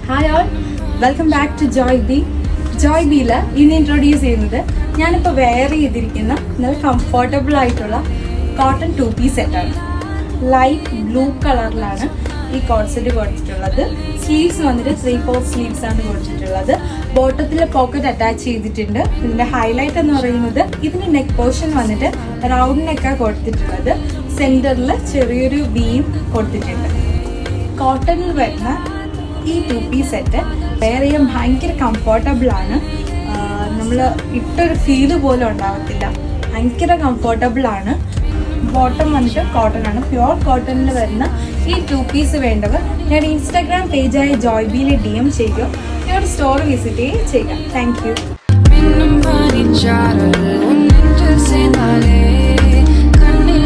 Hi all, welcome back to Joy B. Joy ബിയിൽ ഇന്ന് introduce ചെയ്യുന്നത് ഞാനിപ്പോൾ വെയർ ചെയ്തിരിക്കുന്ന നല്ല കംഫർട്ടബിൾ ആയിട്ടുള്ള കോട്ടൺ 2-piece സെറ്റാണ്. ലൈറ്റ് ബ്ലൂ കളറിലാണ് ഈ കോട്ട് സെറ്റ് കൊടുത്തിട്ടുള്ളത്. സ്ലീവ്സ് വന്നിട്ട് 3/4 സ്ലീവ്സ് ആണ് കൊടുത്തിട്ടുള്ളത്. ബോട്ടത്തിൽ പോക്കറ്റ് അറ്റാച്ച് ചെയ്തിട്ടുണ്ട്. ഇതിൻ്റെ ഹൈലൈറ്റ് എന്ന് പറയുന്നത് ഇതിന് നെക്ക് പോർഷൻ വന്നിട്ട് റൗണ്ട് നെക്കാണ് കൊടുത്തിട്ടുള്ളത്. സെൻറ്ററിൽ ചെറിയൊരു വീം കൊടുത്തിട്ടുണ്ട്. കോട്ടണിൽ വരുന്ന ഈ 2-piece സെറ്റ് വെയർ ചെയ്യാൻ ഭയങ്കര കംഫർട്ടബിളാണ്. നമ്മൾ ഇട്ടൊരു ഫീല് പോലും ഉണ്ടാകത്തില്ല. ഭയങ്കര കംഫർട്ടബിളാണ്. ബോട്ടം വന്നിട്ട് കോട്ടൺ ആണ്. പ്യുവർ കോട്ടണിൽ വരുന്ന ഈ 2-piece വേണ്ടവർ ഞാൻ ഇൻസ്റ്റാഗ്രാം പേജായ ജോയ് ബിയിൽ DM ചെയ്യുക. ഞങ്ങളുടെ സ്റ്റോർ വിസിറ്റ് ചെയ്യുക. Thank you. കണ്ണിൽ